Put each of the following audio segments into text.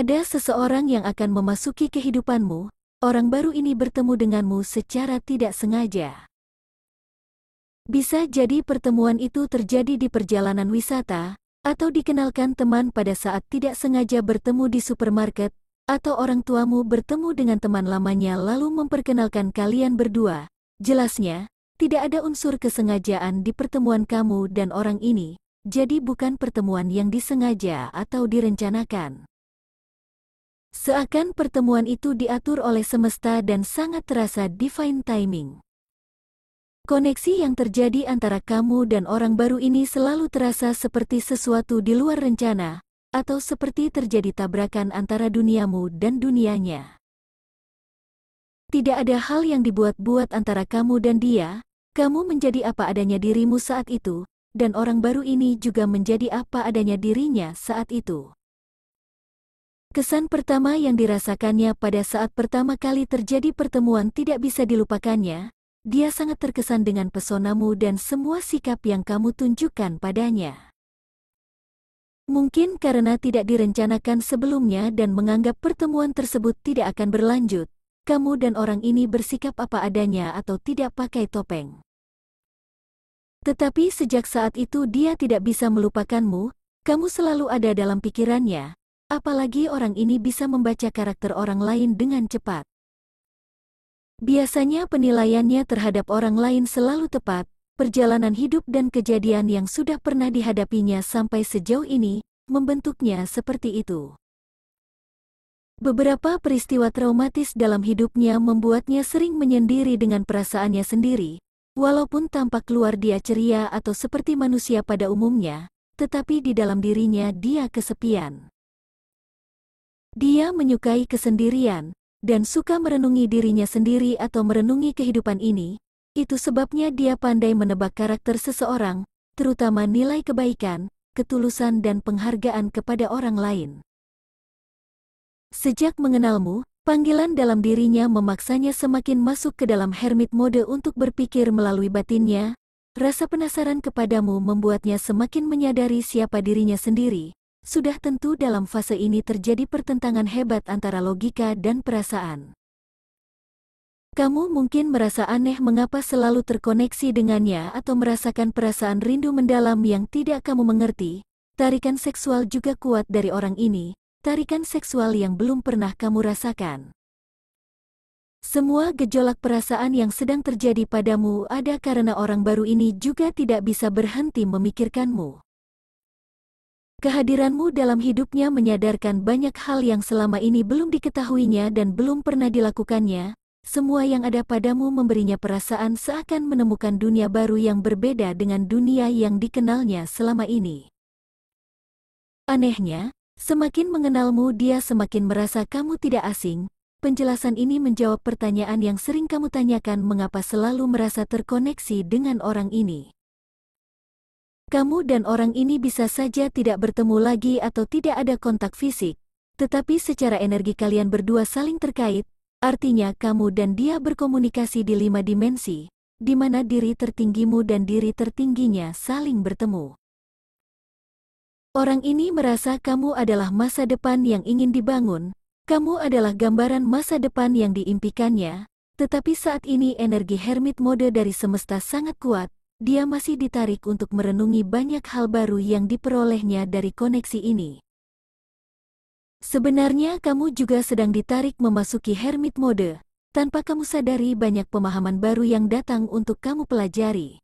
Ada seseorang yang akan memasuki kehidupanmu. Orang baru ini bertemu denganmu secara tidak sengaja. Bisa jadi pertemuan itu terjadi di perjalanan wisata, atau dikenalkan teman pada saat tidak sengaja bertemu di supermarket, atau orang tuamu bertemu dengan teman lamanya lalu memperkenalkan kalian berdua. Jelasnya, tidak ada unsur kesengajaan di pertemuan kamu dan orang ini, jadi bukan pertemuan yang disengaja atau direncanakan. Seakan pertemuan itu diatur oleh semesta dan sangat terasa divine timing. Koneksi yang terjadi antara kamu dan orang baru ini selalu terasa seperti sesuatu di luar rencana, atau seperti terjadi tabrakan antara duniamu dan dunianya. Tidak ada hal yang dibuat-buat antara kamu dan dia, kamu menjadi apa adanya dirimu saat itu, dan orang baru ini juga menjadi apa adanya dirinya saat itu. Kesan pertama yang dirasakannya pada saat pertama kali terjadi pertemuan tidak bisa dilupakannya. Dia sangat terkesan dengan pesonamu dan semua sikap yang kamu tunjukkan padanya. Mungkin karena tidak direncanakan sebelumnya dan menganggap pertemuan tersebut tidak akan berlanjut, kamu dan orang ini bersikap apa adanya atau tidak pakai topeng. Tetapi sejak saat itu dia tidak bisa melupakanmu, kamu selalu ada dalam pikirannya, apalagi orang ini bisa membaca karakter orang lain dengan cepat. Biasanya penilaiannya terhadap orang lain selalu tepat, perjalanan hidup dan kejadian yang sudah pernah dihadapinya sampai sejauh ini, membentuknya seperti itu. Beberapa peristiwa traumatis dalam hidupnya membuatnya sering menyendiri dengan perasaannya sendiri, walaupun tampak luar dia ceria atau seperti manusia pada umumnya, tetapi di dalam dirinya dia kesepian. Dia menyukai kesendirian, dan suka merenungi dirinya sendiri atau merenungi kehidupan ini. Itu sebabnya dia pandai menebak karakter seseorang, terutama nilai kebaikan, ketulusan dan penghargaan kepada orang lain. Sejak mengenalmu, panggilan dalam dirinya memaksanya semakin masuk ke dalam hermit mode untuk berpikir melalui batinnya. Rasa penasaran kepadamu membuatnya semakin menyadari siapa dirinya sendiri. Sudah tentu dalam fase ini terjadi pertentangan hebat antara logika dan perasaan. Kamu mungkin merasa aneh mengapa selalu terkoneksi dengannya atau merasakan perasaan rindu mendalam yang tidak kamu mengerti. Tarikan seksual juga kuat dari orang ini, tarikan seksual yang belum pernah kamu rasakan. Semua gejolak perasaan yang sedang terjadi padamu ada karena orang baru ini juga tidak bisa berhenti memikirkanmu. Kehadiranmu dalam hidupnya menyadarkan banyak hal yang selama ini belum diketahuinya dan belum pernah dilakukannya. Semua yang ada padamu memberinya perasaan seakan menemukan dunia baru yang berbeda dengan dunia yang dikenalnya selama ini. Anehnya, semakin mengenalmu dia semakin merasa kamu tidak asing. Penjelasan ini menjawab pertanyaan yang sering kamu tanyakan mengapa selalu merasa terkoneksi dengan orang ini. Kamu dan orang ini bisa saja tidak bertemu lagi atau tidak ada kontak fisik, tetapi secara energi kalian berdua saling terkait, artinya kamu dan dia berkomunikasi di 5 dimensi, di mana diri tertinggimu dan diri tertingginya saling bertemu. Orang ini merasa kamu adalah masa depan yang ingin dibangun, kamu adalah gambaran masa depan yang diimpikannya, tetapi saat ini energi hermit mode dari semesta sangat kuat. Dia masih ditarik untuk merenungi banyak hal baru yang diperolehnya dari koneksi ini. Sebenarnya kamu juga sedang ditarik memasuki hermit mode, tanpa kamu sadari banyak pemahaman baru yang datang untuk kamu pelajari.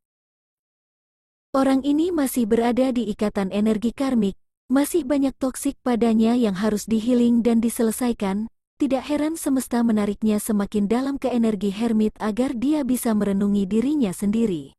Orang ini masih berada di ikatan energi karmik, masih banyak toksik padanya yang harus dihealing dan diselesaikan. Tidak heran semesta menariknya semakin dalam ke energi hermit agar dia bisa merenungi dirinya sendiri.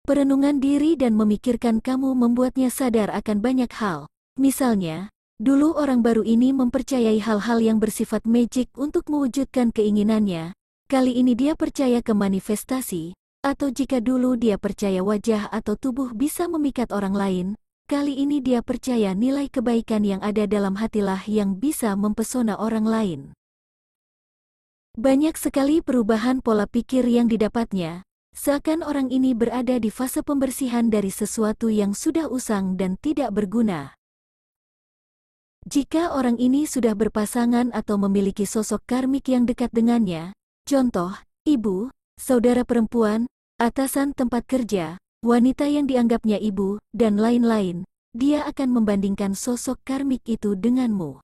Perenungan diri dan memikirkan kamu membuatnya sadar akan banyak hal. Misalnya, dulu orang baru ini mempercayai hal-hal yang bersifat magic untuk mewujudkan keinginannya. Kali ini dia percaya ke manifestasi, atau jika dulu dia percaya wajah atau tubuh bisa memikat orang lain, kali ini dia percaya nilai kebaikan yang ada dalam hatilah yang bisa mempesona orang lain. Banyak sekali perubahan pola pikir yang didapatnya. Seakan orang ini berada di fase pembersihan dari sesuatu yang sudah usang dan tidak berguna. Jika orang ini sudah berpasangan atau memiliki sosok karmik yang dekat dengannya, contoh, ibu, saudara perempuan, atasan tempat kerja, wanita yang dianggapnya ibu, dan lain-lain, dia akan membandingkan sosok karmik itu denganmu.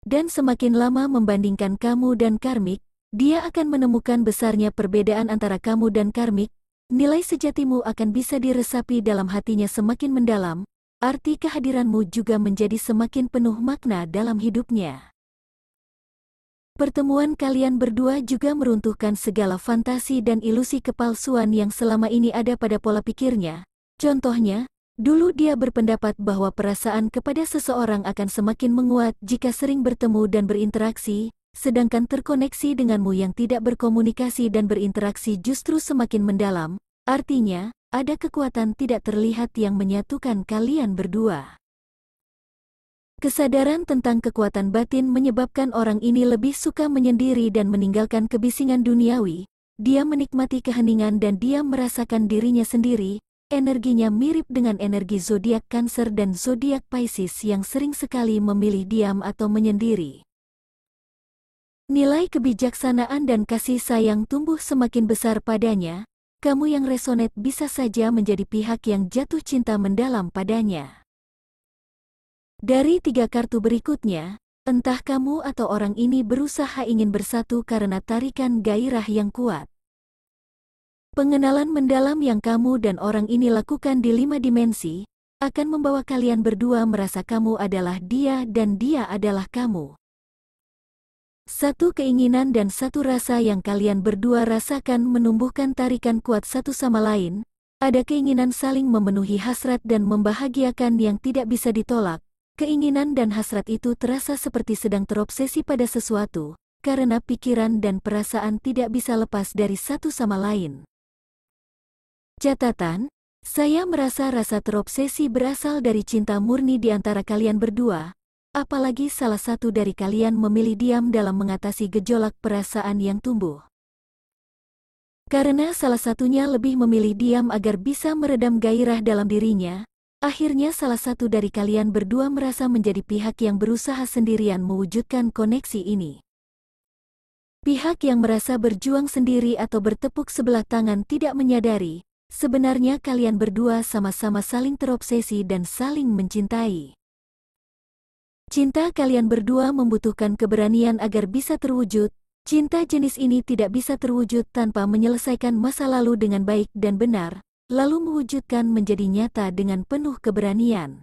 Dan semakin lama membandingkan kamu dan karmik, dia akan menemukan besarnya perbedaan antara kamu dan karmik. Nilai sejatimu akan bisa diresapi dalam hatinya semakin mendalam, arti kehadiranmu juga menjadi semakin penuh makna dalam hidupnya. Pertemuan kalian berdua juga meruntuhkan segala fantasi dan ilusi kepalsuan yang selama ini ada pada pola pikirnya. Contohnya, dulu dia berpendapat bahwa perasaan kepada seseorang akan semakin menguat jika sering bertemu dan berinteraksi, sedangkan terkoneksi denganmu yang tidak berkomunikasi dan berinteraksi justru semakin mendalam, artinya, ada kekuatan tidak terlihat yang menyatukan kalian berdua. Kesadaran tentang kekuatan batin menyebabkan orang ini lebih suka menyendiri dan meninggalkan kebisingan duniawi. Dia menikmati keheningan dan dia merasakan dirinya sendiri. Energinya mirip dengan energi zodiak Cancer dan zodiak Pisces yang sering sekali memilih diam atau menyendiri. Nilai kebijaksanaan dan kasih sayang tumbuh semakin besar padanya. Kamu yang resonate bisa saja menjadi pihak yang jatuh cinta mendalam padanya. Dari 3 kartu berikutnya, entah kamu atau orang ini berusaha ingin bersatu karena tarikan gairah yang kuat. Pengenalan mendalam yang kamu dan orang ini lakukan di 5 dimensi, akan membawa kalian berdua merasa kamu adalah dia dan dia adalah kamu. Satu keinginan dan satu rasa yang kalian berdua rasakan menumbuhkan tarikan kuat satu sama lain. Ada keinginan saling memenuhi hasrat dan membahagiakan yang tidak bisa ditolak. Keinginan dan hasrat itu terasa seperti sedang terobsesi pada sesuatu, karena pikiran dan perasaan tidak bisa lepas dari satu sama lain. Catatan, saya merasa rasa terobsesi berasal dari cinta murni di antara kalian berdua. Apalagi salah satu dari kalian memilih diam dalam mengatasi gejolak perasaan yang tumbuh. Karena salah satunya lebih memilih diam agar bisa meredam gairah dalam dirinya, akhirnya salah satu dari kalian berdua merasa menjadi pihak yang berusaha sendirian mewujudkan koneksi ini. Pihak yang merasa berjuang sendiri atau bertepuk sebelah tangan tidak menyadari, sebenarnya kalian berdua sama-sama saling terobsesi dan saling mencintai. Cinta kalian berdua membutuhkan keberanian agar bisa terwujud. Cinta jenis ini tidak bisa terwujud tanpa menyelesaikan masa lalu dengan baik dan benar, lalu mewujudkan menjadi nyata dengan penuh keberanian.